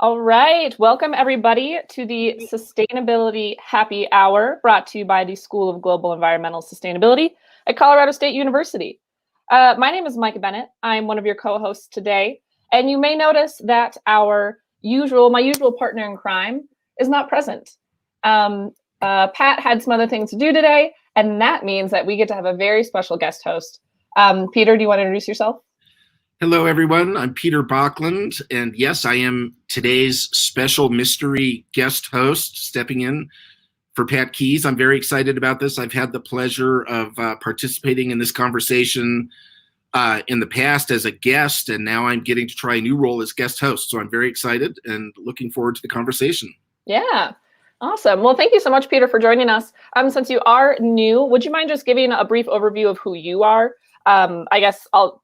All right, welcome everybody to the Sustainability Happy Hour brought to you by the School of Global Environmental Sustainability at Colorado State University. My name is Micah Bennett. I'm one of your co-hosts today, and you may notice that my usual partner in crime is not present. Pat had some other things to do today, and that means that we get to have a very special guest host. Peter, do you want to introduce yourself? Hello, everyone. I'm Peter Backlund, and yes, I am today's special mystery guest host, stepping in for Pat Keys. I'm very excited about this. I've had the pleasure of participating in this conversation in the past as a guest, and now I'm getting to try a new role as guest host. So I'm very excited and looking forward to the conversation. Yeah, awesome. Well, thank you so much, Peter, for joining us. Since you are new, would you mind just giving a brief overview of who you are? I guess I'll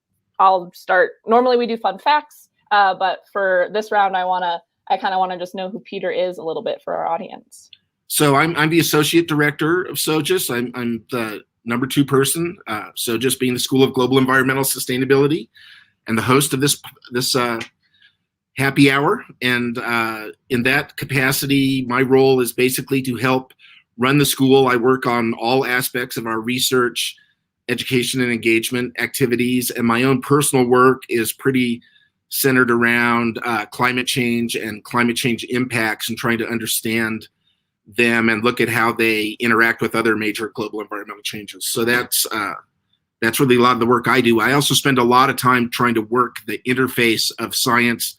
start. Normally we do fun facts, but for this round, I kind of want to just know who Peter is a little bit for our audience. So I'm the associate director of SoGES. I'm the number 2 person, SoGES being the School of Global Environmental Sustainability, and the host of this happy hour. And in that capacity, my role is basically to help run the school. I work on all aspects of our research, education and engagement activities, and my own personal work is pretty centered around climate change and climate change impacts and trying to understand them and look at how they interact with other major global environmental changes. So that's really a lot of the work I do. I also spend a lot of time trying to work the interface of science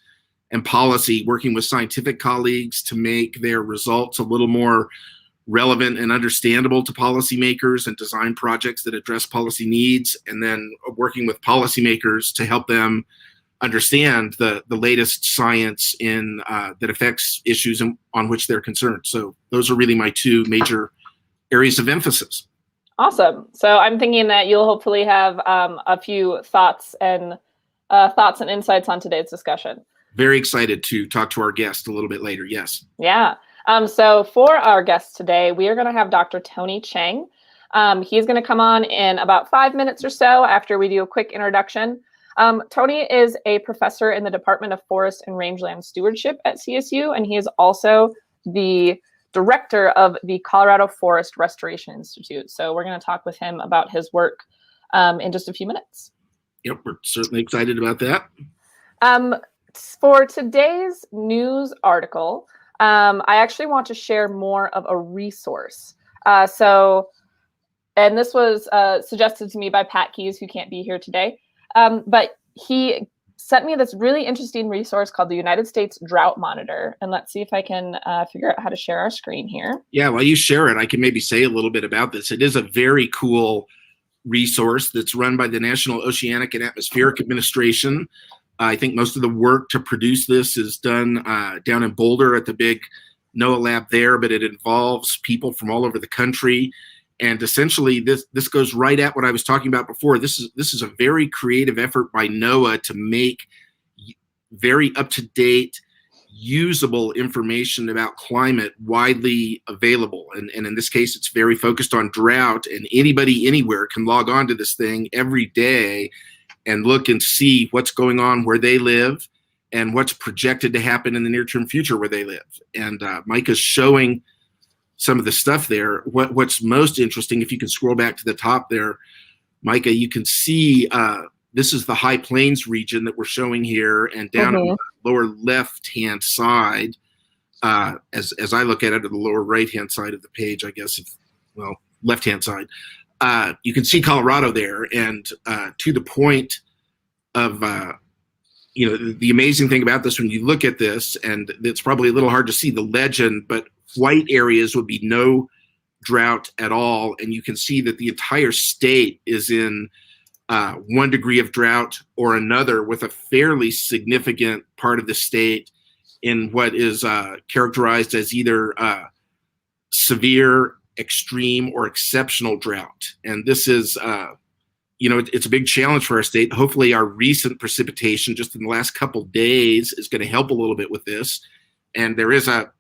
and policy, working with scientific colleagues to make their results a little more relevant and understandable to policymakers and design projects that address policy needs, and then working with policymakers to help them understand the latest science that affects issues on which they're concerned. So those are really my 2 major areas of emphasis. Awesome. So I'm thinking that you'll hopefully have a few thoughts and insights on today's discussion. Very excited to talk to our guest a little bit later. Yes. Yeah. So for our guest today, we are going to have Dr. Tony Cheng. He's going to come on in about 5 minutes or so after we do a quick introduction. Tony is a professor in the Department of Forest and Rangeland Stewardship at CSU, and he is also the director of the Colorado Forest Restoration Institute. So we're going to talk with him about his work in just a few minutes. Yep, we're certainly excited about that. For today's news article, I actually want to share more of a resource. And this was suggested to me by Pat Keys, who can't be here today. But he sent me this really interesting resource called the United States Drought Monitor. And let's see if I can figure out how to share our screen here. Yeah, while you share it, I can maybe say a little bit about this. It is a very cool resource that's run by the National Oceanic and Atmospheric Administration. I think most of the work to produce this is done down in Boulder at the big NOAA lab there, but it involves people from all over the country. And essentially, this goes right at what I was talking about before. This is a very creative effort by NOAA to make very up-to-date, usable information about climate widely available. And in this case, it's very focused on drought, and anybody anywhere can log on to this thing every day and look and see what's going on where they live and what's projected to happen in the near-term future where they live. And Micah's showing some of the stuff there. What's most interesting, if you can scroll back to the top there, Micah, you can see this is the High Plains region that we're showing here, and down on the lower left-hand side, as I look at it, or the lower right-hand side of the page, I guess, left-hand side, you can see Colorado there. And to the point of, the amazing thing about this, when you look at this, and it's probably a little hard to see the legend, but white areas would be no drought at all. And you can see that the entire state is in 1 degree of drought or another, with a fairly significant part of the state in what is characterized as either severe, extreme, or exceptional drought. And this is, it's a big challenge for our state. Hopefully our recent precipitation just in the last couple days is going to help a little bit with this. And there is a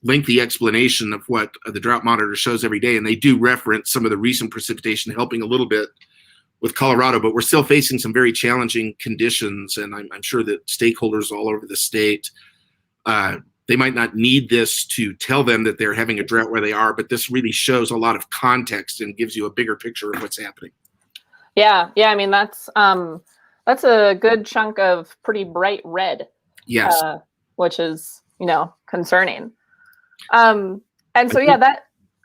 lengthy explanation of what the Drought Monitor shows every day, and they do reference some of the recent precipitation helping a little bit with Colorado, but we're still facing some very challenging conditions, and I'm sure that stakeholders all over the state They might not need this to tell them that they're having a drought where they are, but this really shows a lot of context and gives you a bigger picture of what's happening. Yeah. I mean, that's a good chunk of pretty bright red. Yes. Which is, concerning. And so,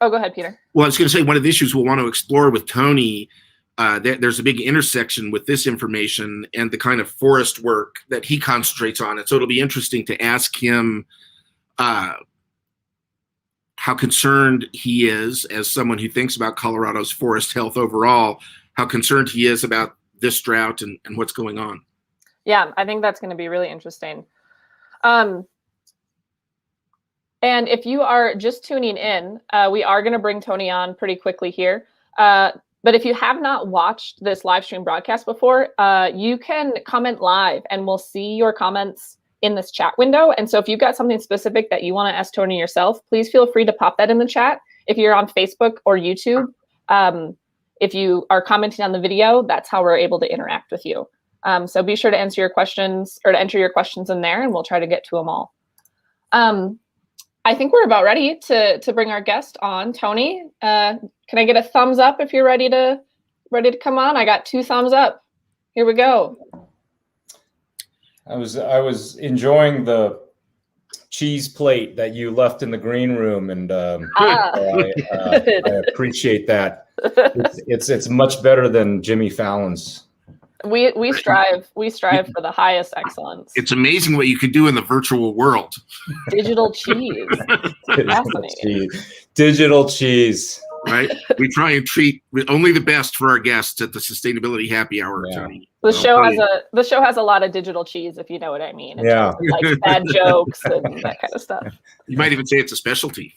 go ahead, Peter. Well, I was going to say, one of the issues we'll want to explore with Tony, there's a big intersection with this information and the kind of forest work that he concentrates on. And so it'll be interesting to ask him how concerned he is, as someone who thinks about Colorado's forest health overall, how concerned he is about this drought and what's going on. Yeah, I think that's going to be really interesting. And if you are just tuning in, we are going to bring Tony on pretty quickly here. But if you have not watched this live stream broadcast before, you can comment live and we'll see your comments in this chat window. And so if you've got something specific that you want to ask Tony yourself, please feel free to pop that in the chat. If you're on Facebook or YouTube, if you are commenting on the video, that's how we're able to interact with you. So be sure to answer your questions or to enter your questions in there, and we'll try to get to them all. I think we're about ready to bring our guest on. Tony, can I get a thumbs up if you're ready to come on? I got 2 thumbs up. Here we go. I was enjoying the cheese plate that you left in the green room, and I appreciate that. It's much better than Jimmy Fallon's. We strive for the highest excellence. It's amazing what you can do in the virtual world. Digital cheese. Fascinating. Digital cheese. Right? We try and treat only the best for our guests at the Sustainability Happy Hour. Yeah. The show has a lot of digital cheese, if you know what I mean. In terms of, like, bad jokes and that kind of stuff. You might even say it's a specialty.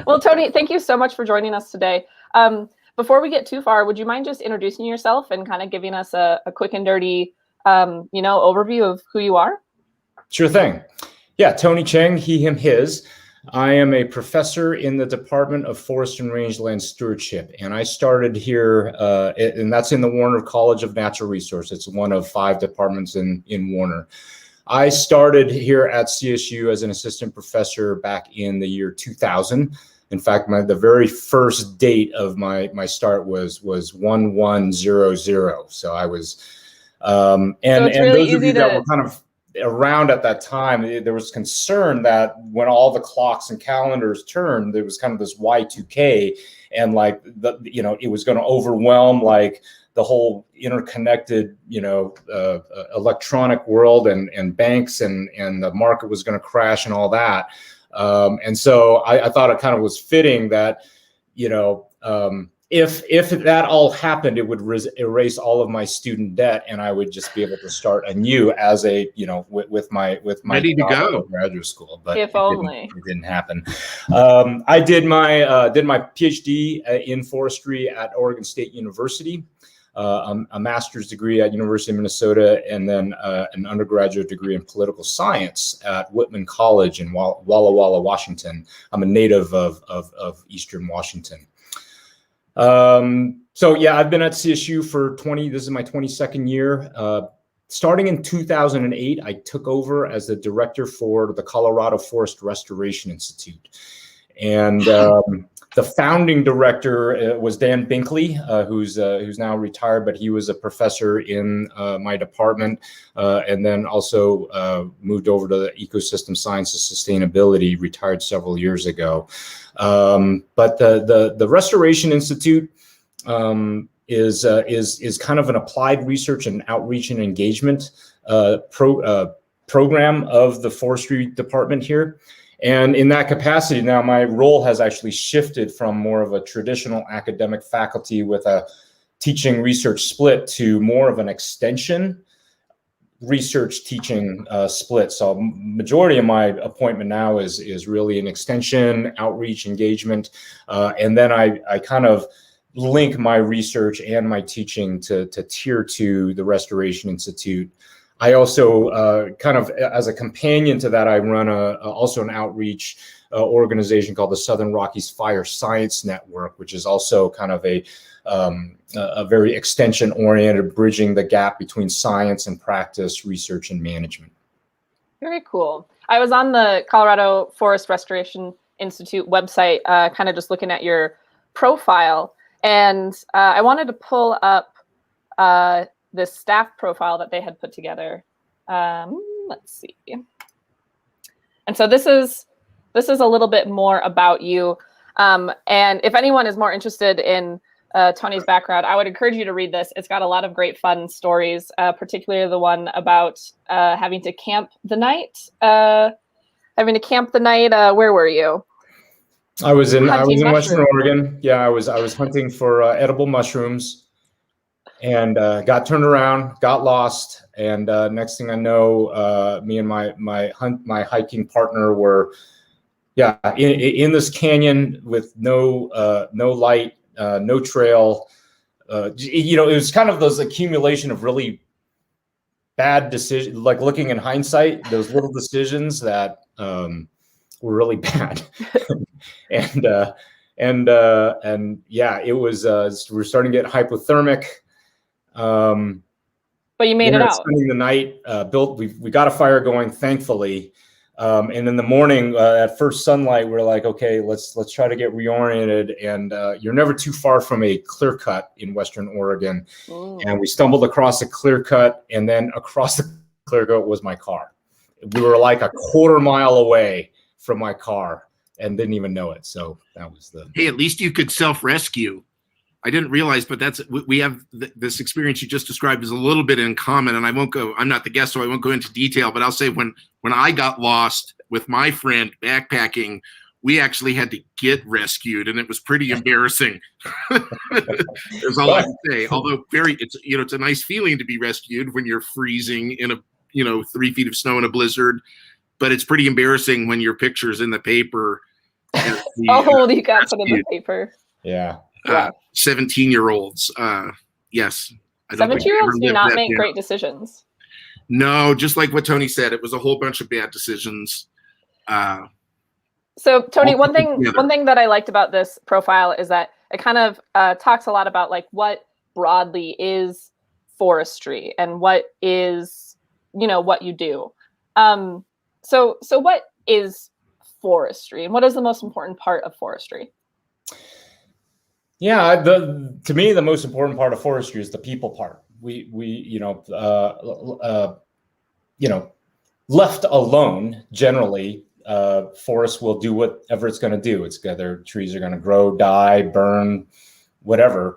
Well, Tony, thank you so much for joining us today. Before we get too far, would you mind just introducing yourself and kind of giving us a quick and dirty, overview of who you are? Sure thing. Yeah, Tony Cheng, he, him, his. I am a professor in the Department of Forest and Rangeland Stewardship, and I started here, and that's in the Warner College of Natural Resources. It's one of 5 departments in Warner. I started here at CSU as an assistant professor back in the year 2000. In fact, the very first date of my start was 1100. So I was, and those of you that were kind of around at that time, there was concern that when all the clocks and calendars turned, there was kind of this Y2K, and like it was going to overwhelm like the whole interconnected, electronic world and banks and the market was going to crash and all that. And so I thought it kind of was fitting that, if that all happened, it would erase all of my student debt, and I would just be able to start anew as a, with my ready to go graduate school. But if only it didn't happen. I did my PhD in forestry at Oregon State University, a master's degree at University of Minnesota, and then an undergraduate degree in political science at Whitman College in Walla Walla, Washington. I'm a native of Eastern Washington. So yeah, I've been at CSU for this is my 22nd year. Starting in 2008, I took over as the director for the Colorado Forest Restoration Institute. And the founding director was Dan Binkley, who's now retired, but he was a professor in my department, and then also moved over to the Ecosystem Sciences Sustainability, retired several years ago. But the Restoration Institute is kind of an applied research and outreach and engagement program of the forestry department here. And in that capacity, now my role has actually shifted from more of a traditional academic faculty with a teaching research split to more of an extension research teaching split. So majority of my appointment now is really an extension, outreach, engagement. And then I kind of link my research and my teaching to Tier 2, the Restoration Institute. I also kind of as a companion to that, I run also an outreach organization called the Southern Rockies Fire Science Network, which is also kind of a very extension-oriented, bridging the gap between science and practice, research and management. Very cool. I was on the Colorado Forest Restoration Institute website, kind of just looking at your profile, and I wanted to pull up this staff profile that they had put together. Let's see. And so this is a little bit more about you. And if anyone is more interested in Tony's background, I would encourage you to read this. It's got a lot of great fun stories, particularly the one about having to camp the night. Where were you? I was in mushrooms. Western Oregon. Yeah, I was hunting for edible mushrooms, and got turned around, got lost, and next thing I know, me and my hiking partner were in this canyon with no light, no trail. It was kind of those accumulation of really bad decisions, like looking in hindsight, those little decisions that were really bad. and it was we were starting to get hypothermic. But you made it out. Spending the night, we got a fire going, thankfully. And in the morning, at first sunlight, we're like, okay, let's try to get reoriented. And you're never too far from a clear cut in Western Oregon. Ooh. And we stumbled across a clear cut, and then across the clear cut was my car. We were like a quarter mile away from my car and didn't even know it. So that was Hey, at least you could self-rescue. I didn't realize, but we have this experience you just described is a little bit in common, and I'm not the guest, so I won't go into detail, but I'll say when I got lost with my friend backpacking, we actually had to get rescued, and it was pretty embarrassing. That's all I can say. Although it's a nice feeling to be rescued when you're freezing in 3 feet of snow in a blizzard, but it's pretty embarrassing when your picture's in the paper. You got put in the paper. Yeah. 17-year-olds. Yes. 17-year-olds do not make great decisions. No, just like what Tony said, it was a whole bunch of bad decisions. So Tony, one thing that I liked about this profile is that it kind of talks a lot about like what broadly is forestry and what is, what you do. So what is forestry, and what is the most important part of forestry? Yeah, to me, the most important part of forestry is the people part. We left alone, generally, forests will do whatever it's going to do. It's either trees are going to grow, die, burn, whatever.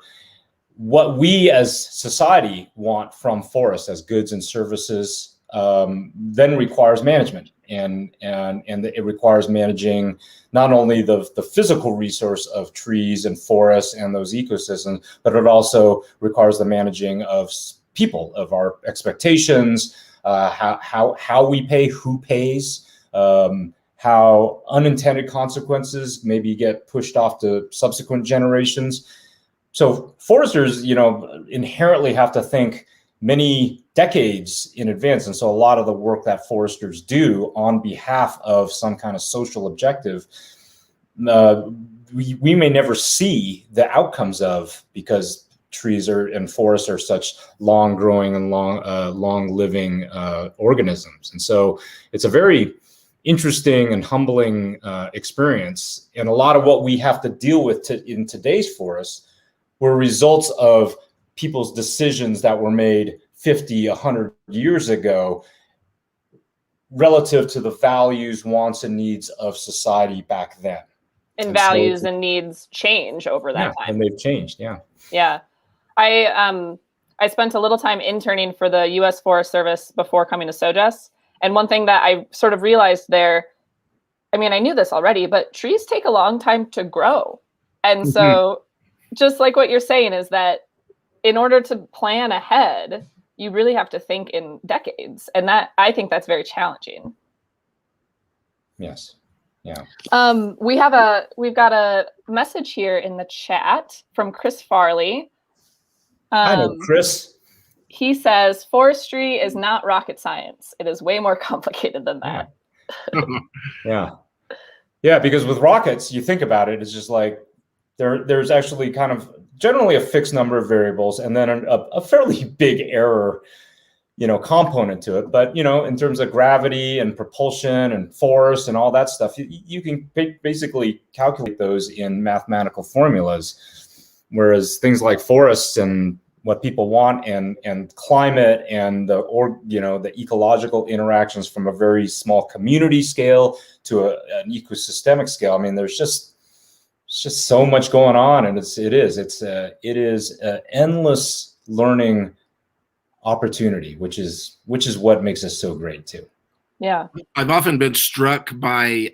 What we as society want from forests as goods and services then requires management. And it requires managing not only the physical resource of trees and forests and those ecosystems, but it also requires the managing of people, of our expectations, how we pay, who pays, how unintended consequences maybe get pushed off to subsequent generations. So foresters, inherently have to think many decades in advance. And so a lot of the work that foresters do on behalf of some kind of social objective, we may never see the outcomes of, because trees and forests are such long growing and long living organisms. And so it's a very interesting and humbling experience. And a lot of what we have to deal with in today's forests were results of people's decisions that were made 50, 100 years ago relative to the values, wants, and needs of society back then. And values and needs change over that time. And they've changed, yeah. Yeah. I spent a little time interning for the U.S. Forest Service before coming to SoGES. And one thing that I sort of realized there, I knew this already, but trees take a long time to grow. And so just like what you're saying is that in order to plan ahead, you really have to think in decades. And I think that's very challenging. Yes. Yeah. We've got a message here in the chat from Chris Farley. I know Chris. He says, forestry is not rocket science. It is way more complicated than that. Yeah. Yeah, because with rockets, you think about it, it's just like there's actually kind of generally a fixed number of variables and then a fairly big error component to it. But, in terms of gravity and propulsion and force and all that stuff, you can basically calculate those in mathematical formulas. Whereas things like forests and what people want and climate and the ecological interactions from a very small community scale to an ecosystemic scale. I mean, there's just so much going on, and it is an endless learning opportunity, which is what makes us so great too. Yeah. I've often been struck by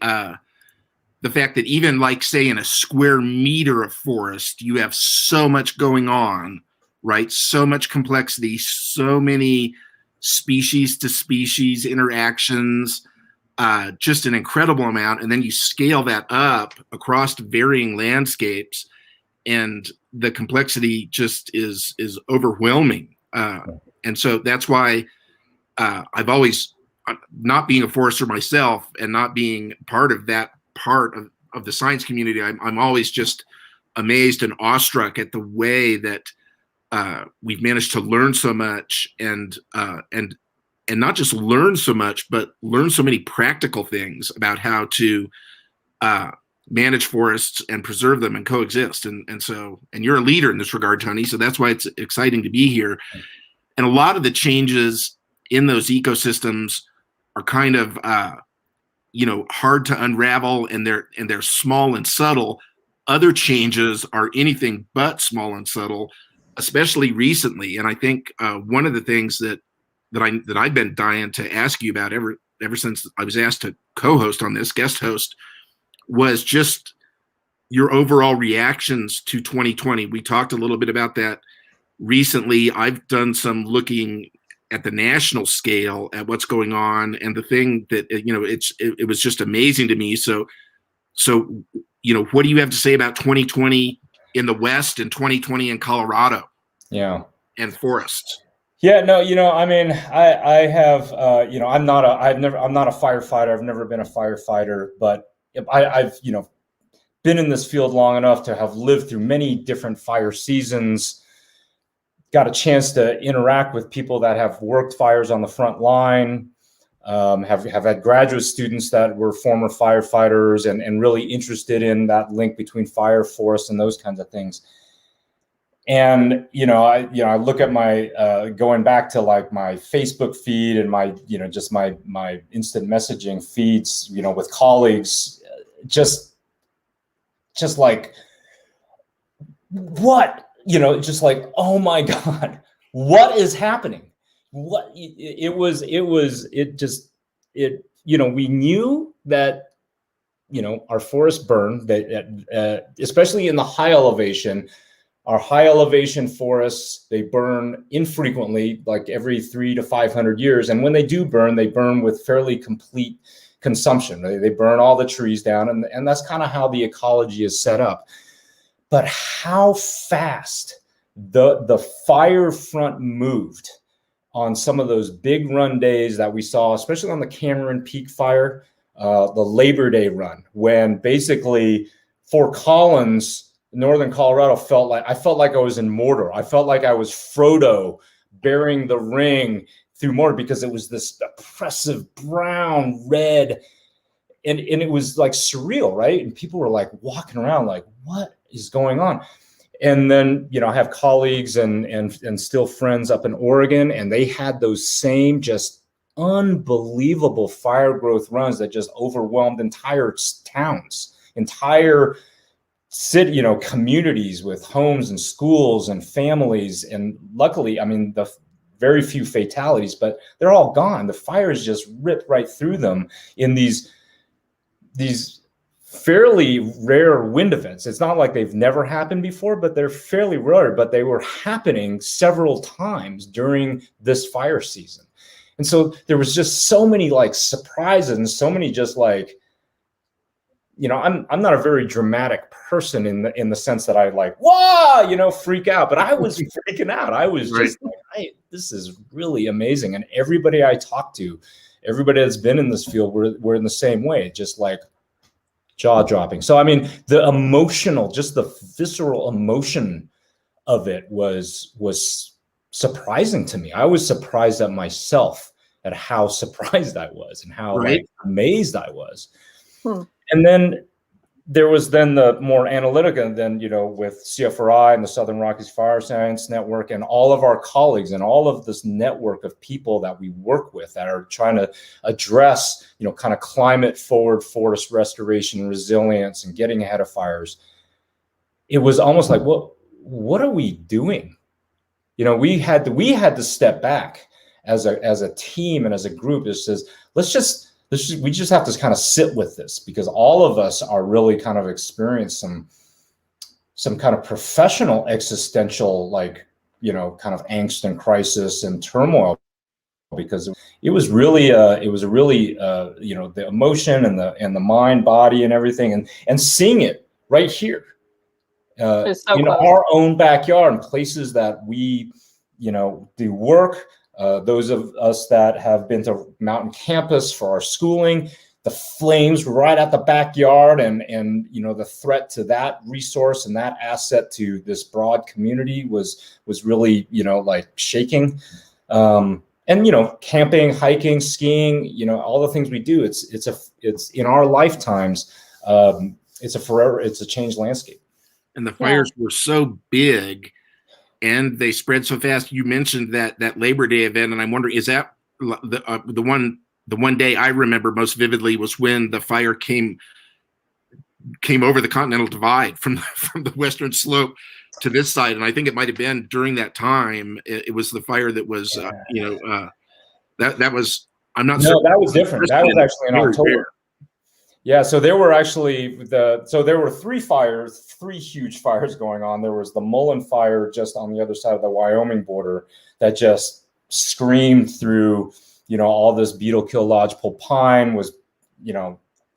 the fact that even like, say, in a square meter of forest, you have so much going on, right? So much complexity, so many species to species interactions, just an incredible amount. And then you scale that up across varying landscapes, and the complexity just is overwhelming. And so that's why I've always, not being a forester myself and not being part of that part of the science community, I'm always just amazed and awestruck at the way that we've managed to learn so much and not just learn so much, but learn so many practical things about how to manage forests and preserve them and coexist. And you're a leader in this regard, Tony. So that's why it's exciting to be here. And a lot of the changes in those ecosystems are kind of, hard to unravel, and they're small and subtle. Other changes are anything but small and subtle, especially recently. And I think one of the things that I've been dying to ask you about ever since I was asked to co-host on this, guest host, was just your overall reactions to 2020. We talked a little bit about that recently. I've done some looking at the national scale at what's going on, and the thing that it was just amazing to me. So what do you have to say about 2020 in the West and 2020 in Colorado? Yeah, and forests. Yeah, no, I mean, I have, I'm not a firefighter. I've never been a firefighter, but I've been in this field long enough to have lived through many different fire seasons. Got a chance to interact with people that have worked fires on the front line, have had graduate students that were former firefighters and really interested in that link between fire, forest, and those kinds of things. And I look at my going back to like my Facebook feed and my just my instant messaging feeds with colleagues, just like what. Just like, oh my God, what is happening? We knew that, our forests burn, that especially in the high elevation, our high elevation forests, they burn infrequently, like every 300 to 500 years. And when they do burn, they burn with fairly complete consumption. They burn all the trees down, and that's kind of how the ecology is set up. But how fast the fire front moved on some of those big run days that we saw, especially on the Cameron Peak fire, the Labor Day run, when basically Fort Collins, northern Colorado, I felt like I was in Mordor. I felt like I was Frodo bearing the ring through Mordor, because it was this oppressive brown, red, and it was like surreal, right? And people were like walking around like, what is going on? And then, I have colleagues and still friends up in Oregon, and they had those same just unbelievable fire growth runs that just overwhelmed entire towns, entire city, communities with homes and schools and families. And luckily, I mean, the very few fatalities, but they're all gone. The fires just ripped right through them in these fairly rare wind events. It's not like they've never happened before, but they're fairly rare, but they were happening several times during this fire season. And so there was just so many like surprises and so many just like, I'm not a very dramatic person in the sense that I like, whoa, freak out, but I was freaking out. I was just like, this is really amazing. And everybody I talked to, everybody that's been in this field, we're in the same way, just like jaw dropping. So, I mean, the emotional, just the visceral emotion of it was surprising to me. I was surprised at myself at how surprised I was and how Right. amazed I was. And then there was then the more analytic, and then, with CFRI and the Southern Rockies Fire Science Network and all of our colleagues and all of this network of people that we work with that are trying to address, kind of climate forward forest restoration and resilience and getting ahead of fires. It was almost like, what are we doing? We had to step back as a team and as a group. It says, we just have to kind of sit with this, because all of us are really kind of experiencing some kind of professional existential, kind of angst and crisis and turmoil, because it was really the emotion and the mind, body, and everything, and seeing it right here in our own backyard, in places that we do work. Those of us that have been to Mountain Campus for our schooling, the flames right at the backyard, and the threat to that resource and that asset to this broad community was really shaking. And camping, hiking, skiing, all the things we do, it's in our lifetimes. It's a changed landscape. And the fires were so big, and they spread so fast. You mentioned that Labor Day event, and I'm wondering, is that the one day I remember most vividly was when the fire came over the Continental Divide from the western slope to this side, and I think it might have been during that time. It was the fire that was, that was. I'm not certain. No, that was different. That was actually in October. Rare. Yeah, so there were actually three huge fires going on. There was the Mullen fire just on the other side of the Wyoming border that just screamed through, all this beetle kill lodgepole pine, was,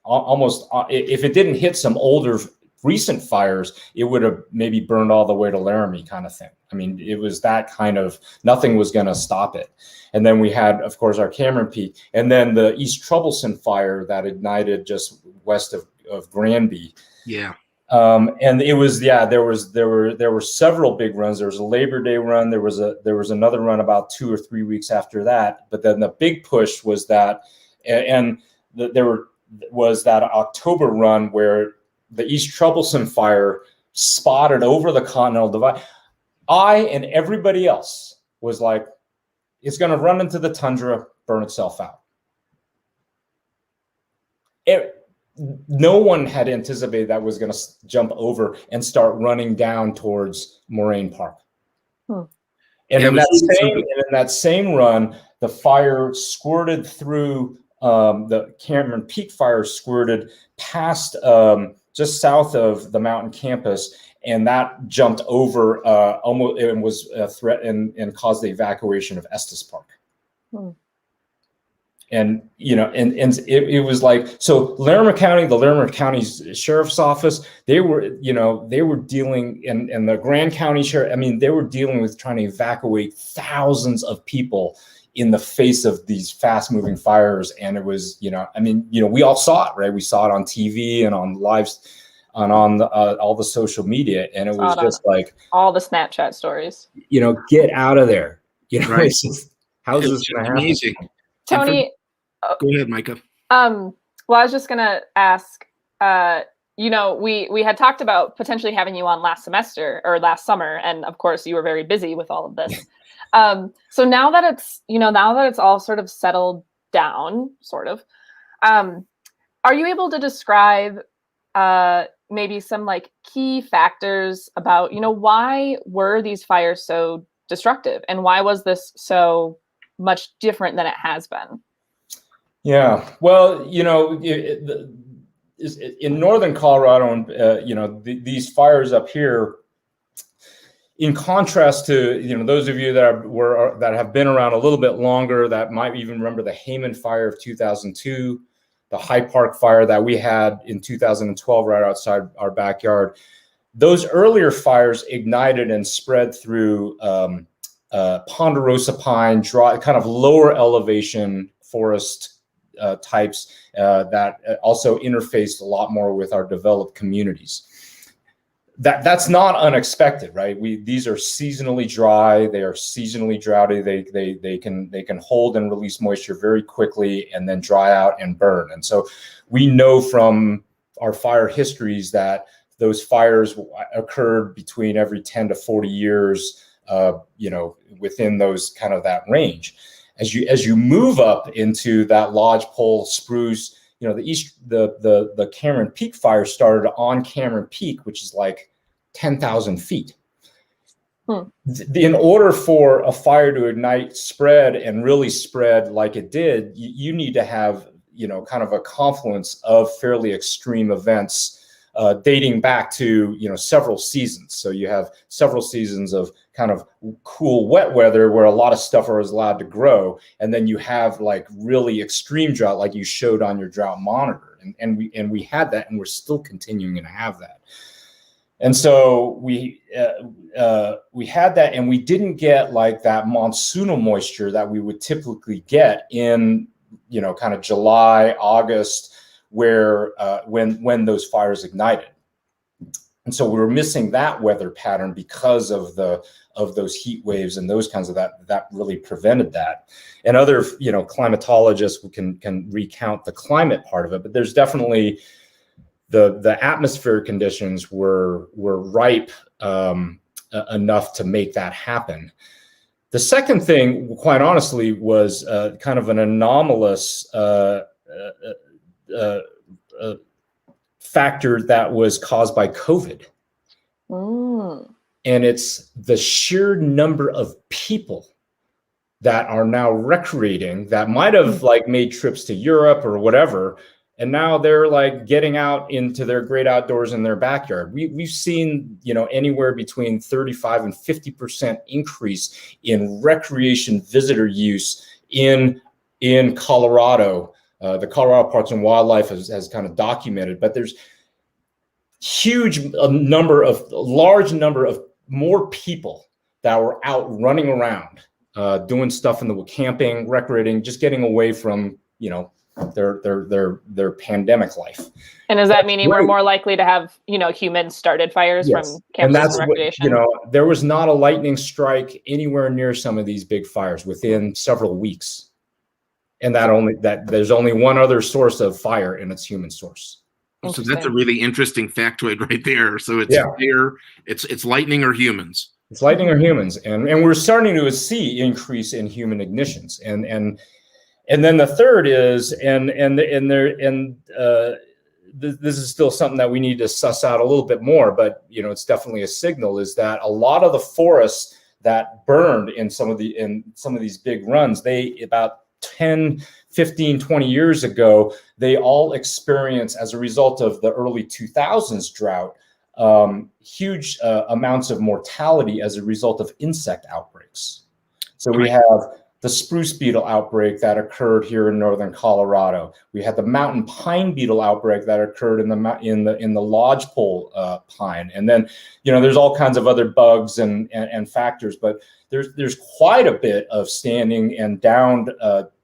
almost, if it didn't hit some older recent fires, it would have maybe burned all the way to Laramie kind of thing. I mean, it was that kind of, nothing was going to stop it. And then we had, of course, our Cameron Peak, and then the East Troublesome fire that ignited just west of Granby. Yeah. And it was, there were several big runs. There was a Labor Day run. There was another run about 2 or 3 weeks after that. But then the big push was that, was that October run where the East Troublesome fire spotted over the Continental Divide. I and everybody else was like, it's going to run into the tundra, burn itself out. No one had anticipated that was going to jump over and start running down towards Moraine Park. And in that same run, the fire squirted through, the Cameron Peak fire squirted past just south of the Mountain Campus, and that jumped over almost, and was a threat and caused the evacuation of Estes Park. And it was like, so Larimer County, the Larimer County Sheriff's Office, they were dealing, and the Grand County Sheriff, I mean, they were dealing with trying to evacuate thousands of people in the face of these fast moving fires. And it was, we all saw it, right? We saw it on TV and on lives, on all the social media, and it was just like all the Snapchat stories. Get out of there. Right. It's just, how's this going to happen? Amazing. Tony, go ahead, Micah. Well, I was just gonna ask. We had talked about potentially having you on last summer, and of course, you were very busy with all of this. So now that it's all sort of settled down, are you able to describe maybe some key factors about why were these fires so destructive, and why was this so much different than it has been? Yeah, well, in northern Colorado, these fires up here, in contrast to those of you that have been around a little bit longer, that might even remember the Hayman fire of 2002. The High Park fire that we had in 2012 right outside our backyard. Those earlier fires ignited and spread through ponderosa pine, kind of lower elevation forest types that also interfaced a lot more with our developed communities. that's not unexpected, right? These are seasonally dry, they are seasonally droughty, they can hold and release moisture very quickly and then dry out and burn. And so we know from our fire histories that those fires occurred between every 10 to 40 years, within those kind of that range. As you move up into that lodgepole spruce, the Cameron Peak fire started on Cameron Peak, which is like 10,000 feet. In order for a fire to ignite, spread, and really spread like it did, you need to have, kind of a confluence of fairly extreme events dating back to, several seasons. So you have several seasons of kind of cool, wet weather where a lot of stuff is allowed to grow. And then you have like really extreme drought, like you showed on your drought monitor. And we had that, and we're still continuing to have that. And so we had that, and we didn't get like that monsoonal moisture that we would typically get in, kind of July, August, where when those fires ignited. And so we were missing that weather pattern because of those heat waves and those kinds of that really prevented that. And other, climatologists can recount the climate part of it, but there's definitely the atmospheric conditions were ripe enough to make that happen. The second thing, quite honestly, was kind of an anomalous factor that was caused by COVID. And it's the sheer number of people that are now recreating that might have like made trips to Europe or whatever. And now they're like getting out into their great outdoors in their backyard. We've seen, anywhere between 35 and 50% increase in recreation visitor use in Colorado. The Colorado Parks and Wildlife has kind of documented, but there's large number of more people that were out running around, doing stuff in the camping, recreating, just getting away from, their pandemic life. And does that mean we're more likely to have, human started fires from campus and that's recreation? There was not a lightning strike anywhere near some of these big fires within several weeks. And there's only one other source of fire, and it's human source. So that's a really interesting factoid right there. So it's fire, it's lightning or humans. It's lightning or humans, and we're starting to see increase in human ignitions, and then the third is this is still something that we need to suss out a little bit more, but it's definitely a signal, is that a lot of the forests that burned in some of these big runs, they about 10, 15, 20 years ago, they all experienced, as a result of the early 2000s drought, huge amounts of mortality as a result of insect outbreaks. So we have the spruce beetle outbreak that occurred here in northern Colorado. We had the mountain pine beetle outbreak that occurred in the lodgepole pine, and then there's all kinds of other bugs and factors, but there's quite a bit of standing and downed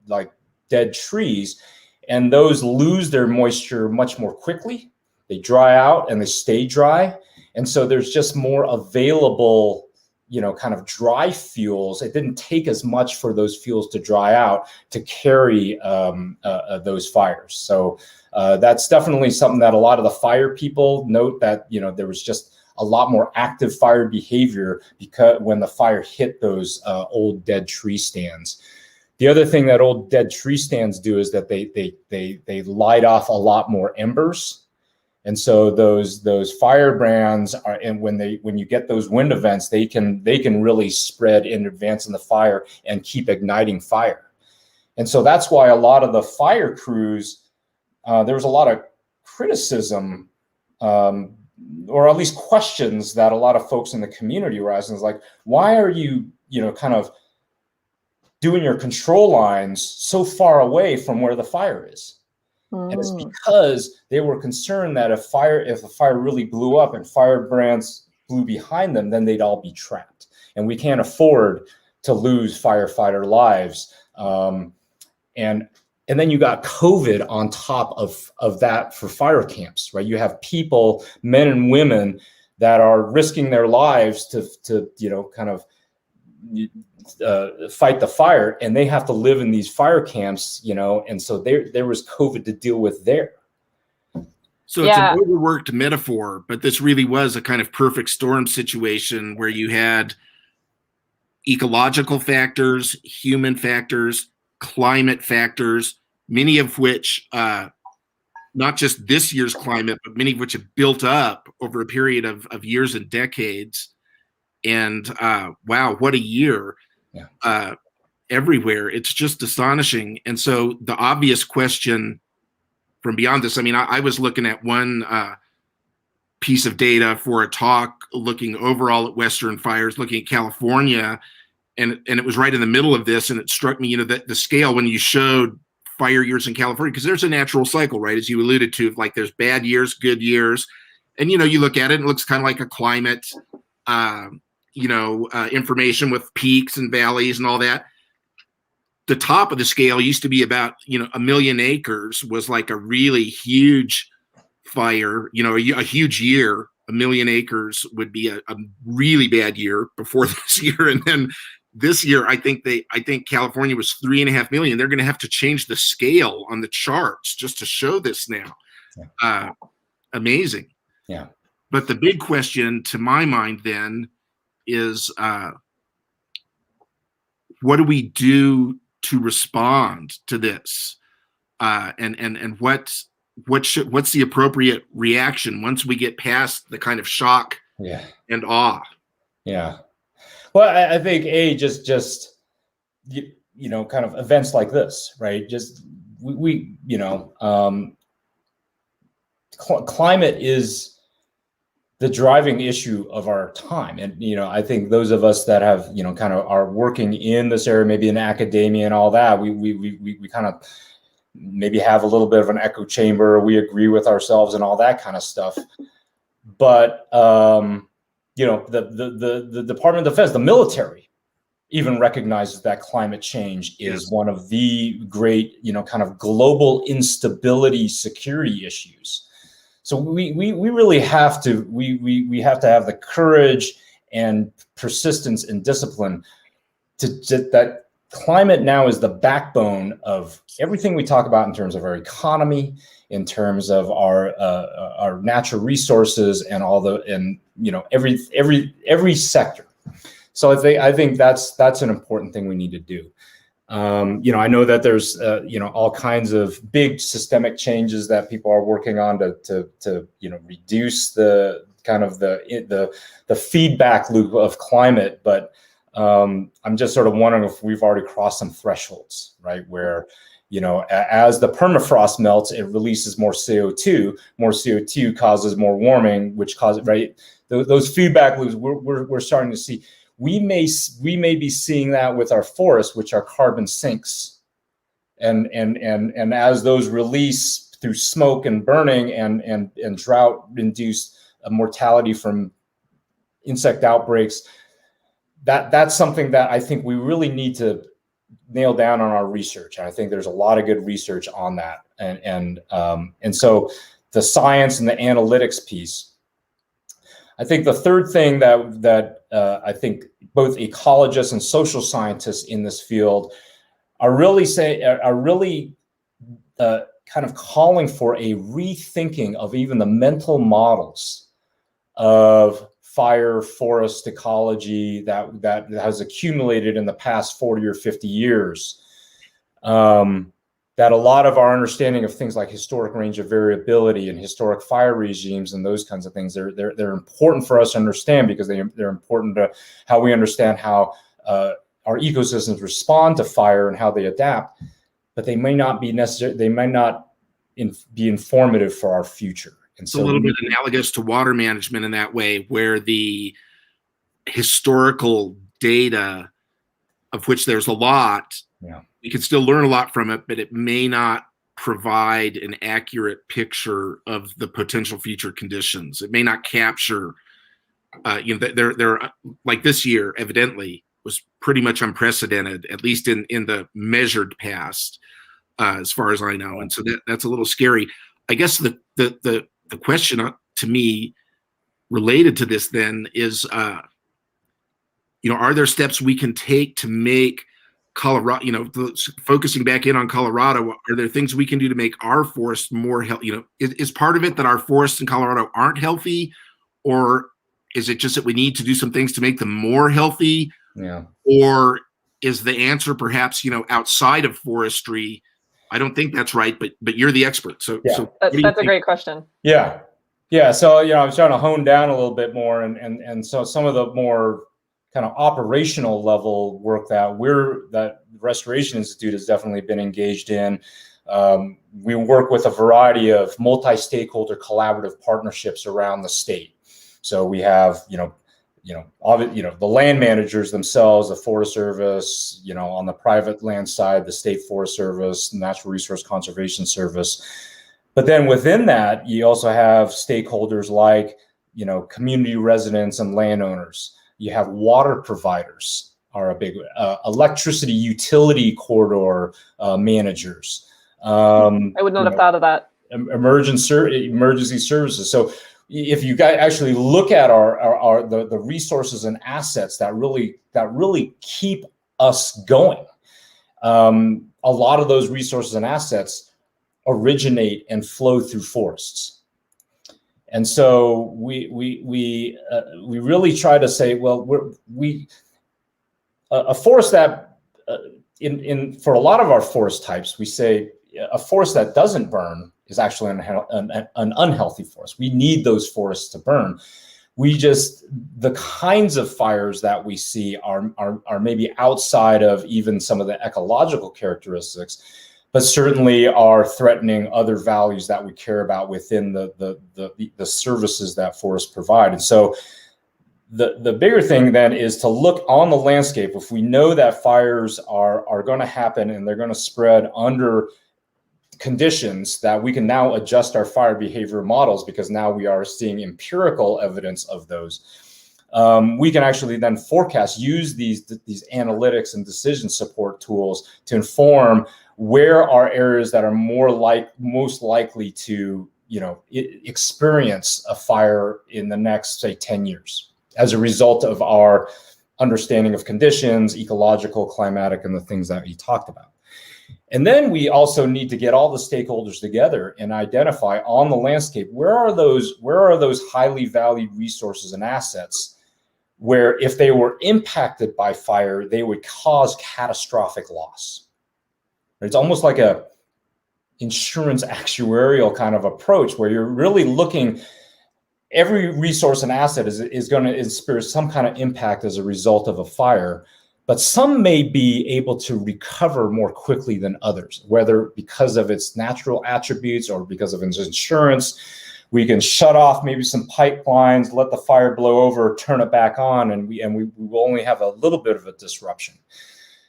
like dead trees, and those lose their moisture much more quickly. They dry out and they stay dry, and so there's just more available kind of dry fuels. It didn't take as much for those fuels to dry out to carry those fires. So that's definitely something that a lot of the fire people note, that there was just a lot more active fire behavior because when the fire hit those old dead tree stands. The other thing that old dead tree stands do is that they light off a lot more embers. And so those firebrands are, and when you get those wind events, they can really spread in advance in the fire and keep igniting fire. And so that's why a lot of the fire crews, there was a lot of criticism, or at least questions that a lot of folks in the community were asking, is like, why are you kind of doing your control lines so far away from where the fire is? And it's because they were concerned that if a fire really blew up and firebrands blew behind them, then they'd all be trapped. And we can't afford to lose firefighter lives. And then you got COVID on top of that for fire camps, right? You have people, men and women, that are risking their lives to kind of fight the fire, and they have to live in these fire camps, and so there was COVID to deal with there. So it's an overworked metaphor, but this really was a kind of perfect storm situation where you had ecological factors, human factors, climate factors, many of which, not just this year's climate, but many of which have built up over a period of years and decades. And wow, what a year. Yeah. Everywhere. It's just astonishing. And so the obvious question from beyond this, I mean, I was looking at one piece of data for a talk looking overall at Western fires, looking at California, and it was right in the middle of this, and it struck me, that the scale when you showed fire years in California, because there's a natural cycle, right, as you alluded to, like there's bad years, good years, and you look at it, and it looks kind of like a climate, information with peaks and valleys and all that. The top of the scale used to be about, 1 million acres was like a really huge fire, a huge year. 1 million acres would be a really bad year before this year. And then this year, I think California was 3.5 million. They're going to have to change the scale on the charts just to show this now. Amazing. Yeah. But the big question to my mind then is, what do we do to respond to this, and what's the appropriate reaction once we get past the kind of shock and awe? Yeah. Well, I think just kind of events like this, right? Just climate is the driving issue of our time. And, I think those of us that have, kind of are working in this area, maybe in academia and all that, we kind of maybe have a little bit of an echo chamber. We agree with ourselves and all that kind of stuff. But, the Department of Defense, the military, even recognizes that climate change is one of the great, kind of global instability security issues. So we really have to we have to have the courage and persistence and discipline to that climate now is the backbone of everything we talk about in terms of our economy, in terms of our natural resources and every sector. So I think that's an important thing we need to do. I know that there's all kinds of big systemic changes that people are working on to reduce the kind of the feedback loop of climate, but I'm just sort of wondering if we've already crossed some thresholds, right? Where as the permafrost melts, it releases more CO2. More CO2 causes more warming, which causes those feedback loops we're starting to see. We may be seeing that with our forests, which are carbon sinks, and as those release through smoke and burning and drought-induced mortality from insect outbreaks, that's something that I think we really need to nail down on our research. And I think there's a lot of good research on that, and so the science and the analytics piece. I think the third thing that I think both ecologists and social scientists in this field are really kind of calling for a rethinking of even the mental models of fire, forest ecology that has accumulated in the past 40 or 50 years. That a lot of our understanding of things like historic range of variability and historic fire regimes and those kinds of things, they're important for us to understand because they're important to how we understand how our ecosystems respond to fire and how they adapt, but they may not be necessary. They might not be informative for our future. And so a little bit analogous to water management in that way, where the historical data, of which there's a lot, we can still learn a lot from it, but it may not provide an accurate picture of the potential future conditions. It may not capture, there like this year, evidently, was pretty much unprecedented, at least in the measured past, as far as I know. And so that's a little scary. I guess the question to me related to this then is, are there steps we can take to make Colorado, focusing back in on Colorado, are there things we can do to make our forests more healthy? Is part of it that our forests in Colorado aren't healthy, or is it just that we need to do some things to make them more healthy? Yeah. Or is the answer perhaps, outside of forestry? I don't think that's right, but you're the expert. So, Yeah. so that's a great question. Yeah. Yeah. So, I was trying to hone down a little bit more. And so some of the more kind of operational level work that the Restoration Institute has definitely been engaged in. We work with a variety of multi-stakeholder collaborative partnerships around the state. So we have, the land managers themselves, the Forest Service, on the private land side, the State Forest Service, Natural Resource Conservation Service. But then within that, you also have stakeholders like, community residents and landowners. You have water providers are a big electricity utility corridor managers. I would not have thought of that. Emergency services. So if you guys actually look at the resources and assets that really keep us going, a lot of those resources and assets originate and flow through forests. And so we really try to say, well, a forest that for a lot of our forest types, we say a forest that doesn't burn is actually an unhealthy forest. We need those forests to burn. The kinds of fires that we see are maybe outside of even some of the ecological characteristics, but certainly are threatening other values that we care about within the services that forests provide. And so the bigger thing then is to look on the landscape. If we know that fires are going to happen and they're going to spread under conditions, that we can now adjust our fire behavior models, because now we are seeing empirical evidence of those. We can actually then forecast, use these analytics and decision support tools to inform where are areas that are most likely to experience a fire in the next, say, 10 years as a result of our understanding of conditions, ecological, climatic, and the things that you talked about. And then we also need to get all the stakeholders together and identify on the landscape, where are those highly valued resources and assets where if they were impacted by fire, they would cause catastrophic loss. It's almost like a insurance actuarial kind of approach, where you're really looking, every resource and asset is going to experience some kind of impact as a result of a fire, but some may be able to recover more quickly than others, whether because of its natural attributes or because of its insurance. We can shut off maybe some pipelines, let the fire blow over, turn it back on, and we will only have a little bit of a disruption.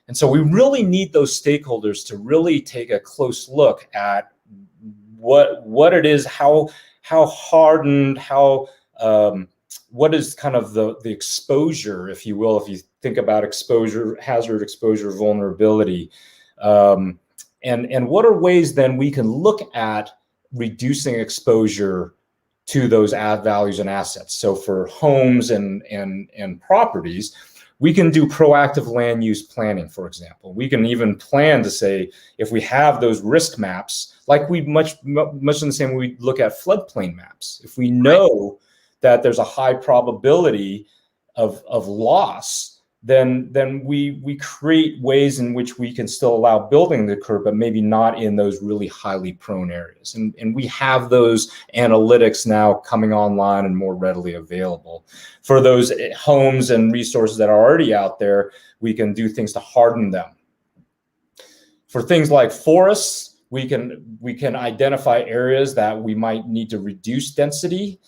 And so we really need those stakeholders to really take a close look at what it is, how hardened, what is kind of the exposure, if you will, if you think about exposure, hazard exposure, vulnerability, and what are ways then we can look at reducing exposure to those values and assets. So for homes and properties, we can do proactive land use planning, for example. We can even plan to say, if we have those risk maps, like we much in the same way we look at floodplain maps. If we know that there's a high probability of loss, then we create ways in which we can still allow building to occur, but maybe not in those really highly prone areas. And we have those analytics now coming online and more readily available. For those homes and resources that are already out there, we can do things to harden them. For things like forests, we can identify areas that we might need to reduce density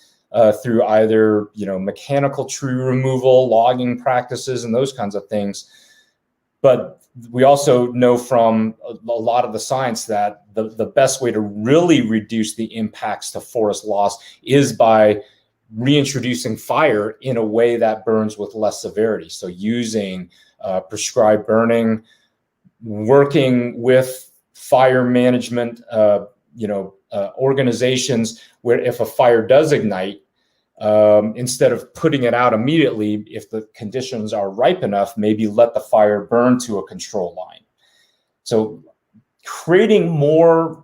through either mechanical tree removal, logging practices, and those kinds of things. But we also know from a lot of the science that the best way to really reduce the impacts to forest loss is by reintroducing fire in a way that burns with less severity. So using prescribed burning, working with fire management organizations, where if a fire does ignite, instead of putting it out immediately, if the conditions are ripe enough, maybe let the fire burn to a control line. So creating more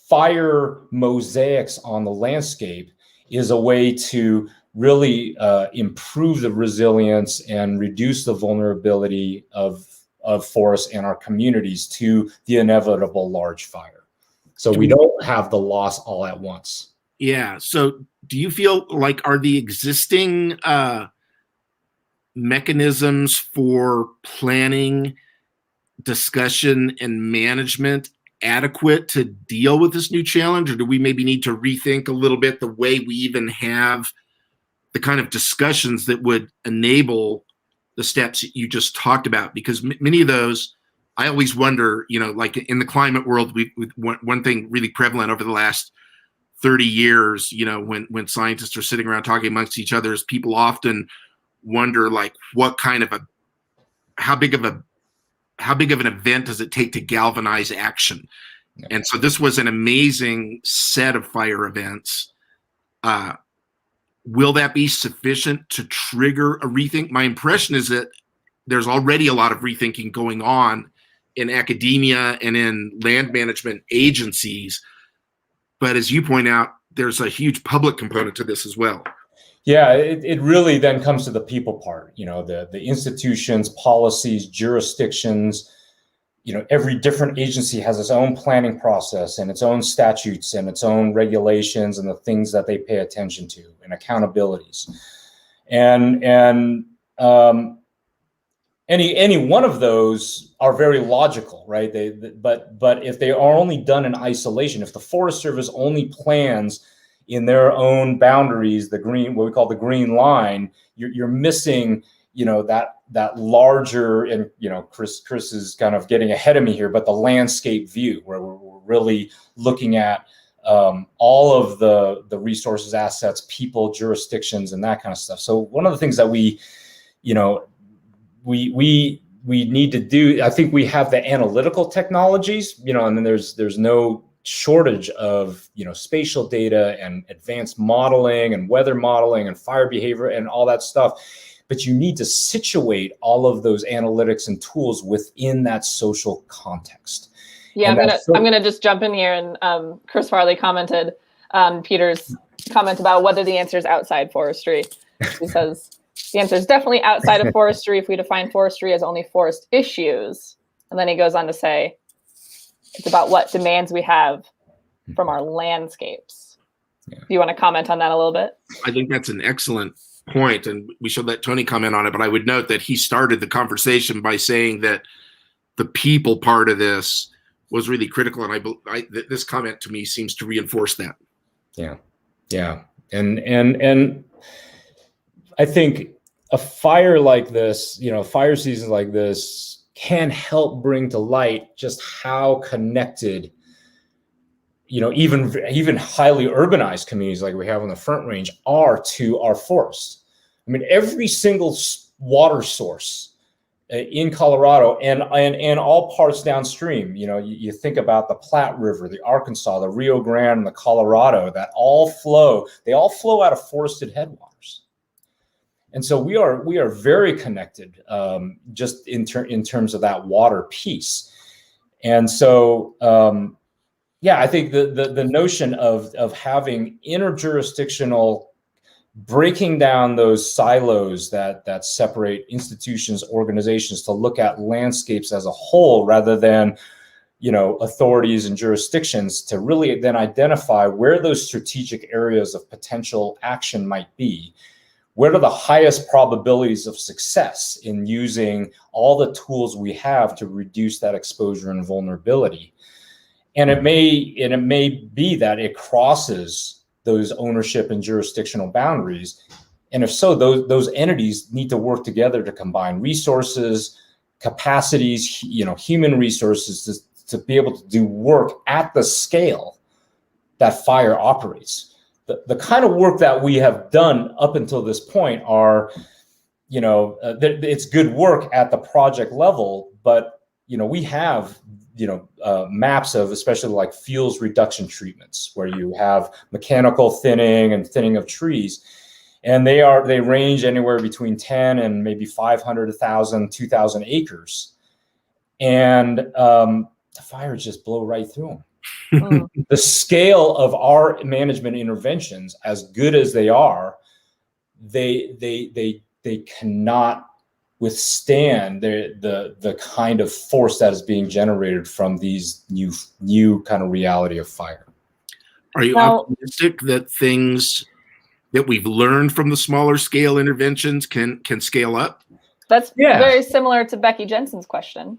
fire mosaics on the landscape is a way to really improve the resilience and reduce the vulnerability of forests and our communities to the inevitable large fire. So we don't have the loss all at once. Yeah. So do you feel like are the existing mechanisms for planning, discussion, and management adequate to deal with this new challenge? Or do we maybe need to rethink a little bit the way we even have the kind of discussions that would enable the steps that you just talked about? Because many of those, I always wonder, you know, like in the climate world, one thing really prevalent over the last 30 years, you know, when scientists are sitting around talking amongst each other, is people often wonder, like, what kind of how big of an event does it take to galvanize action? Yeah. And so this was an amazing set of fire events. Will that be sufficient to trigger a rethink? My impression is that there's already a lot of rethinking going on in academia and in land management agencies. But as you point out, there's a huge public component to this as well. Yeah, it really then comes to the people part, you know, the institutions, policies, jurisdictions. You know, every different agency has its own planning process and its own statutes and its own regulations and the things that they pay attention to and accountabilities. And any one of those are very logical, right? But if they are only done in isolation, if the Forest Service only plans in their own boundaries, what we call the green line, you're missing, you know, that larger, and, you know, Chris is kind of getting ahead of me here, but the landscape view, where we're really looking at all of the resources, assets, people, jurisdictions, and that kind of stuff. So one of the things that we need to do, I think we have the analytical technologies, you know, and then there's no shortage of, you know, spatial data and advanced modeling and weather modeling and fire behavior and all that stuff. But you need to situate all of those analytics and tools within that social context. Yeah, I'm gonna just jump in here, and Chris Farley commented on Peter's comment about whether the answer is outside forestry. He says the answer is definitely outside of forestry if we define forestry as only forest issues. And then he goes on to say it's about what demands we have from our landscapes. Yeah. Do you want to comment on that a little bit? I think that's an excellent point, and we should let Tony comment on it, but I would note that he started the conversation by saying that the people part of this was really critical, and this comment to me seems to reinforce that. Yeah, and I think a fire like this, you know, fire season like this can help bring to light just how connected, you know, even highly urbanized communities like we have on the Front Range are to our forests. I mean, every single water source in Colorado and all parts downstream, you know, you think about the Platte River, the Arkansas, the Rio Grande, and the Colorado, they all flow out of forested headwaters. And so we are very connected, just in terms of that water piece. And so, yeah, I think the notion of having interjurisdictional, breaking down those silos that separate institutions, organizations, to look at landscapes as a whole rather than, you know, authorities and jurisdictions, to really then identify where those strategic areas of potential action might be. What are the highest probabilities of success in using all the tools we have to reduce that exposure and vulnerability? And it may be that it crosses those ownership and jurisdictional boundaries. And if so, those entities need to work together to combine resources, capacities, you know, human resources to be able to do work at the scale that fire operates. The kind of work that we have done up until this point are, you know, it's good work at the project level, but, you know, we have, you know, maps of, especially like fuels reduction treatments, where you have mechanical thinning and thinning of trees. And they range anywhere between 10 and maybe 500, 1,000, 2,000 acres. And the fires just blow right through them. The scale of our management interventions, as good as they are, they cannot withstand the kind of force that is being generated from these new kind of reality of fire. Are you optimistic that things that we've learned from the smaller scale interventions can scale up? That's very similar to Becky Jensen's question.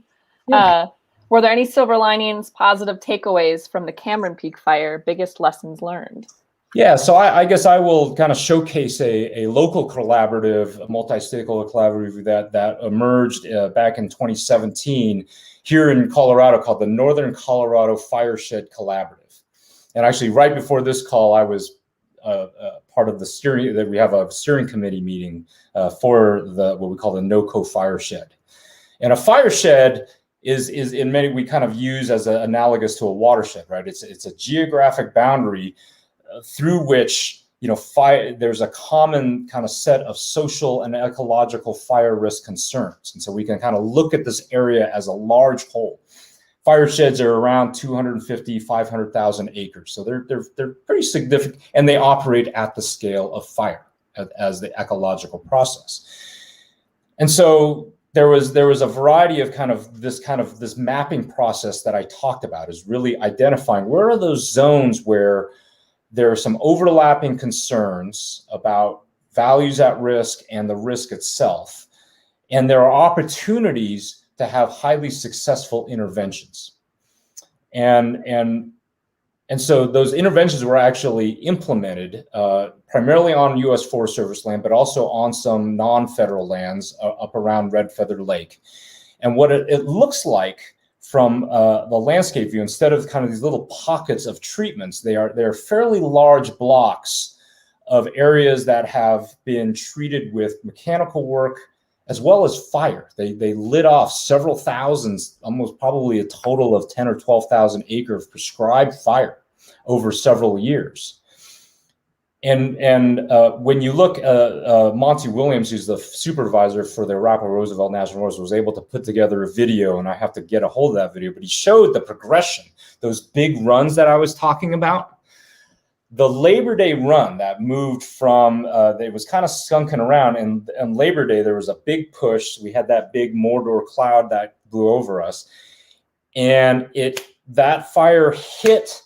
Yeah. Were there any silver linings, positive takeaways from the Cameron Peak fire, biggest lessons learned? Yeah, so I guess I will kind of showcase a local collaborative, a multi-stakeholder collaborative that emerged back in 2017 here in Colorado called the Northern Colorado Fireshed Collaborative. And actually, right before this call, I was part of the steering, that we have a steering committee meeting for what we call the NOCO Fireshed. And a fireshed is in many, we kind of use as analogous to a watershed, right? It's a geographic boundary through which, there's a common kind of set of social and ecological fire risk concerns. And so we can kind of look at this area as a large whole. Firesheds are around 250, 500,000 acres. So they're pretty significant, and they operate at the scale of fire as the ecological process. And so there was a variety of this mapping process that I talked about, is really identifying where are those zones where there are some overlapping concerns about values at risk and the risk itself. And there are opportunities to have highly successful interventions. And so those interventions were actually implemented primarily on U.S. Forest Service land, but also on some non-federal lands up around Red Feather Lake. And what it looks like from the landscape view, instead of kind of these little pockets of treatments, they're fairly large blocks of areas that have been treated with mechanical work as well as fire. They lit off several thousands, almost probably a total of 10 or 12,000 acres of prescribed fire over several years. And when you look, Monty Williams, who's the supervisor for the Arapahoe Roosevelt National Forest, was able to put together a video, and I have to get a hold of that video, but he showed the progression, those big runs that I was talking about. The Labor Day run that moved from, it was kind of skunking around, and on Labor Day, there was a big push. We had that big Mordor cloud that blew over us, and that fire hit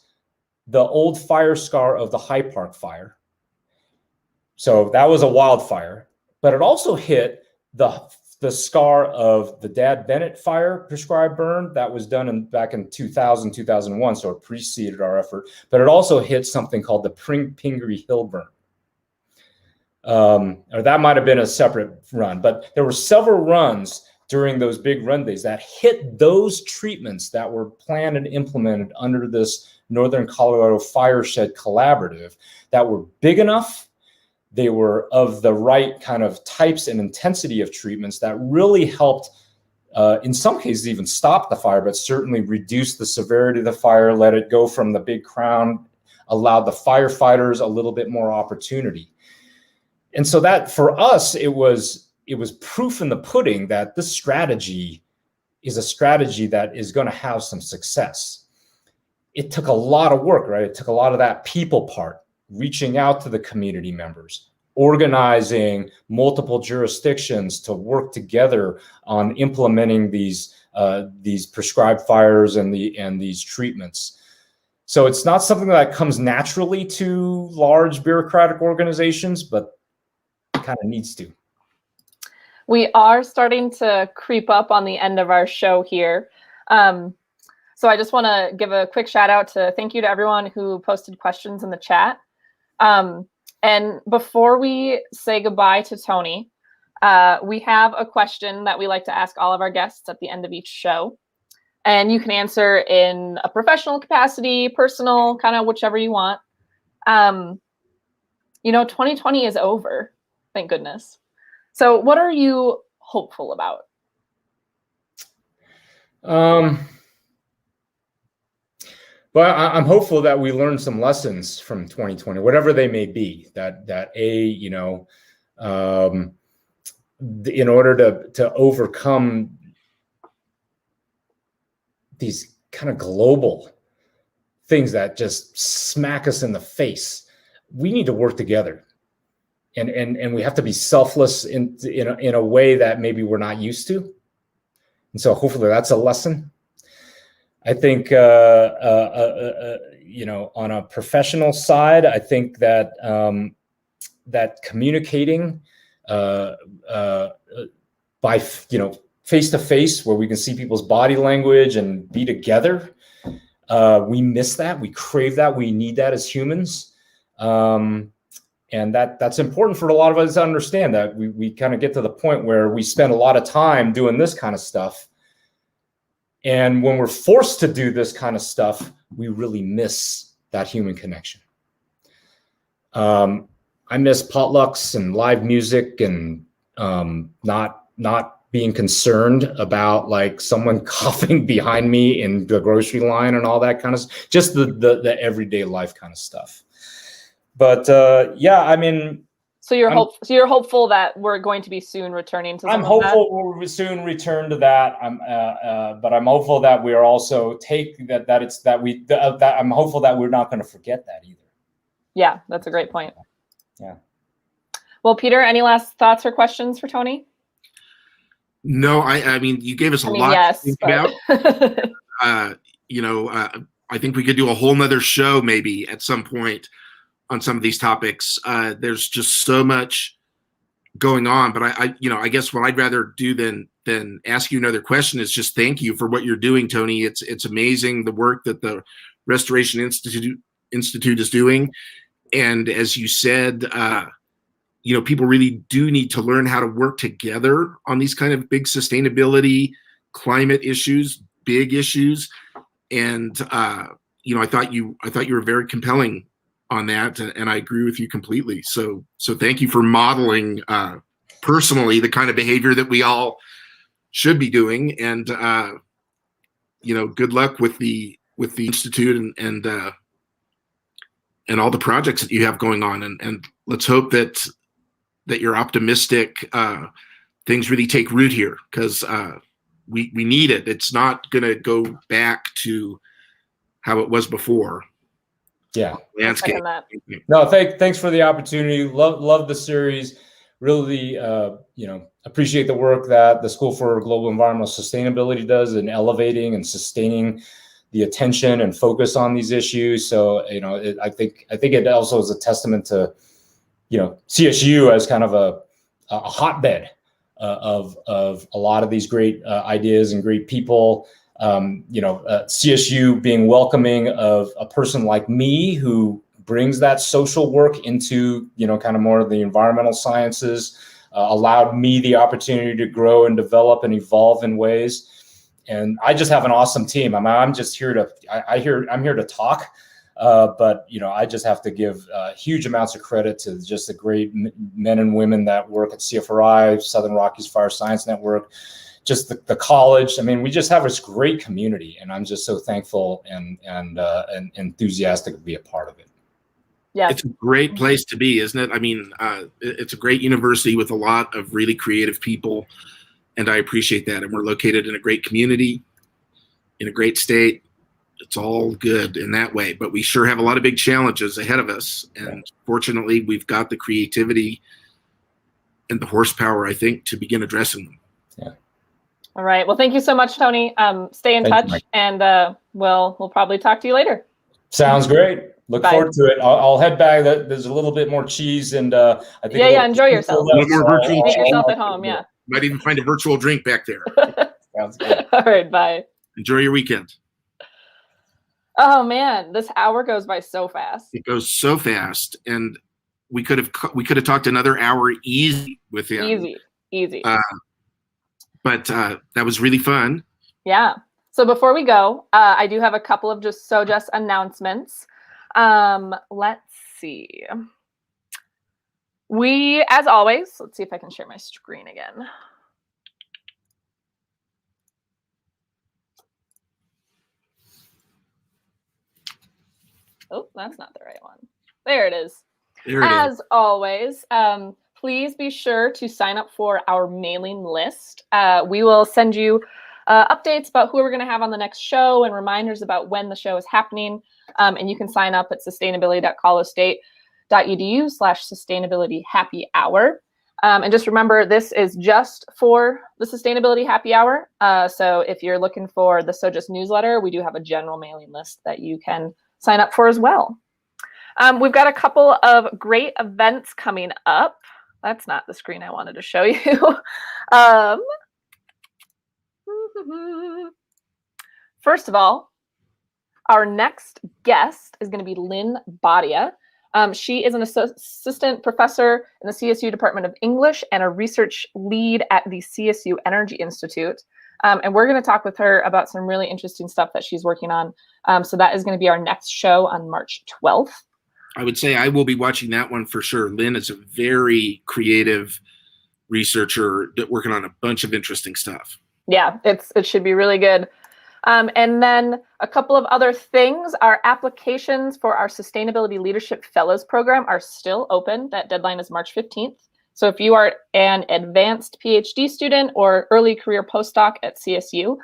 the old fire scar of the High Park fire. So that was a wildfire, but it also hit the scar of the Dad Bennett fire prescribed burn that was done back in 2000, 2001. So it preceded our effort, but it also hit something called the Pingree Hill burn. Or that might've been a separate run, but there were several runs during those big run days that hit those treatments that were planned and implemented under this Northern Colorado Fireshed Collaborative that were big enough. They were of the right kind of types and intensity of treatments that really helped, in some cases, even stop the fire, but certainly reduce the severity of the fire, let it go from the big crown, allowed the firefighters a little bit more opportunity. And so that, for us, it was proof in the pudding that this strategy is a strategy that is going to have some success. It took a lot of work, right? It took a lot of that people part, reaching out to the community members, organizing multiple jurisdictions to work together on implementing these prescribed fires and these treatments. So it's not something that comes naturally to large bureaucratic organizations, but it kind of needs to. We are starting to creep up on the end of our show here. So I just want to give a quick shout out to thank you to everyone who posted questions in the chat. And before we say goodbye to Tony, we have a question that we like to ask all of our guests at the end of each show. And you can answer in a professional capacity, personal, kind of whichever you want. 2020 is over, thank goodness. So what are you hopeful about? But I'm hopeful that we learn some lessons from 2020, whatever they may be. You know, in order to overcome these kind of global things that just smack us in the face, we need to work together, and we have to be selfless in a way that maybe we're not used to. And so hopefully that's a lesson. I think, you know, on a professional side, I think that that communicating by, you know, face to face, where we can see people's body language and be together, we miss that. We crave that. We need that as humans. And that's important for a lot of us to understand, that we kind of get to the point where we spend a lot of time doing this kind of stuff. And when we're forced to do this kind of stuff, we really miss that human connection. I miss potlucks and live music, and not being concerned about like someone coughing behind me in the grocery line and all that kind of stuff. Just the everyday life kind of stuff. But yeah, I mean. So you're hopeful that we're going to be soon returning to some I'm of hopeful we'll soon return to that. But I'm hopeful that we're also I'm hopeful that we're not going to forget that either. Yeah, that's a great point. Yeah. Well, Peter, any last thoughts or questions for Tony? No, I mean, you gave us a lot yes, to think about. You know, I think we could do a whole nother show maybe at some point on some of these topics. There's just so much going on, but I guess what I'd rather do than ask you another question is just thank you for what you're doing, Tony. It's amazing the work that the Restoration Institute is doing. And as you said, you know, people really do need to learn how to work together on these kind of big sustainability, climate issues, big issues. And you know, I thought you were very compelling on that, and I agree with you completely. So thank you for modeling personally the kind of behavior that we all should be doing. And you know, good luck with the Institute and all the projects that you have going on. And let's hope that you're optimistic. Things really take root here, because we need it. It's not going to go back to how it was before. Yeah. Landscape. No, thanks for the opportunity. Love the series. Really, you know, appreciate the work that the School for Global Environmental Sustainability does in elevating and sustaining the attention and focus on these issues. So, you know, I think it also is a testament to, you know, CSU as kind of a hotbed of a lot of these great ideas and great people. You know, CSU being welcoming of a person like me who brings that social work into, you know, kind of more of the environmental sciences, allowed me the opportunity to grow and develop and evolve in ways. And I just have an awesome team. I'm just here to, I'm here to talk, but, you know, I just have to give huge amounts of credit to just the great men and women that work at CFRI, Southern Rockies Fire Science Network, just the college. I mean, we just have this great community, and I'm just so thankful and enthusiastic to be a part of it. Yeah, it's a great place to be, isn't it? I mean, it's a great university with a lot of really creative people, and I appreciate that. And we're located in a great community, in a great state. It's all good in that way, but we sure have a lot of big challenges ahead of us. And fortunately, we've got the creativity and the horsepower, I think, to begin addressing them. Yeah. All right. Well, thank you so much, Tony. Stay in touch, and we'll probably talk to you later. Sounds great. Look forward to it. I'll head back. There's a little bit more cheese, and I think enjoy yourself. A little more virtual. Make yourself at home. Yeah. Might even find a virtual drink back there. Sounds good. All right. Bye. Enjoy your weekend. Oh man, this hour goes by so fast. It goes so fast, and we could have talked another hour easy with him. Easy. But that was really fun. Yeah. So before we go, I do have a couple of just SoGES announcements. Let's see. We, as always, let's see if I can share my screen again. Oh, that's not the right one. There it is. There it is. As always, please be sure to sign up for our mailing list. We will send you updates about who we're going to have on the next show and reminders about when the show is happening. And you can sign up at sustainability.colostate.edu/sustainability happy hour. And just remember, this is just for the Sustainability Happy Hour. So if you're looking for the SoGES newsletter, we do have a general mailing list that you can sign up for as well. We've got a couple of great events coming up. That's not the screen I wanted to show you. First of all, our next guest is going to be Lynn Badia. She is an assistant professor in the CSU Department of English and a research lead at the CSU Energy Institute. And we're going to talk with her about some really interesting stuff that she's working on. So that is going to be our next show on March 12th. I would say I will be watching that one for sure. Lynn is a very creative researcher working on a bunch of interesting stuff. Yeah, it should be really good. And then a couple of other things. Our applications for our Sustainability Leadership Fellows Program are still open. That deadline is March 15th. So if you are an advanced PhD student or early career postdoc at CSU,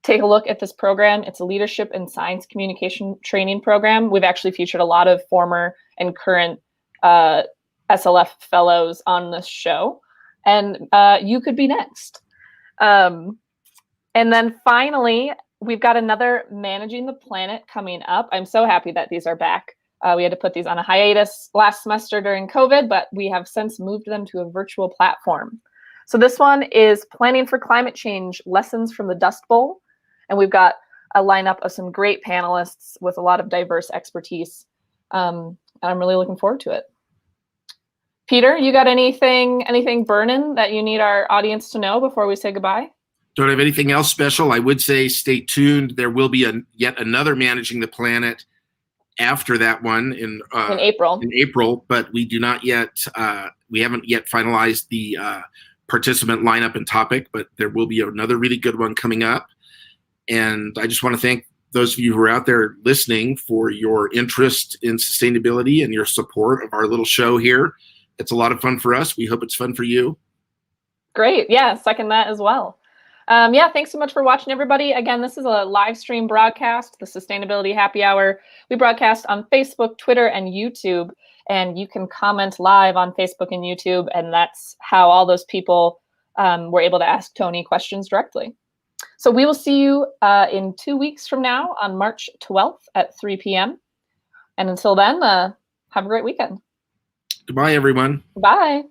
take a look at this program. It's a leadership and science communication training program. We've actually featured a lot of former and current SLF fellows on this show, and you could be next. And then finally, we've got another Managing the Planet coming up. I'm so happy that these are back. We had to put these on a hiatus last semester during COVID, but we have since moved them to a virtual platform. So this one is Planning for Climate Change, Lessons from the Dust Bowl. And we've got a lineup of some great panelists with a lot of diverse expertise. And I'm really looking forward to it. Peter, you got anything burning that you need our audience to know before we say goodbye? Don't have anything else special. I would say stay tuned. There will be yet another Managing the Planet after that one in April. But we do not yet. We haven't yet finalized the participant lineup and topic. But there will be another really good one coming up. And I just want to thank those of you who are out there listening for your interest in sustainability and your support of our little show here. It's a lot of fun for us. We hope it's fun for you. Great. Yeah, second that as well. Yeah, thanks so much for watching, everybody. Again, this is a live stream broadcast, the Sustainability Happy Hour. We broadcast on Facebook, Twitter, and YouTube, and you can comment live on Facebook and YouTube, and that's how all those people were able to ask Tony questions directly. So we will see you in 2 weeks from now on March 12th at 3 p.m. And until then, have a great weekend. Goodbye, everyone. Bye.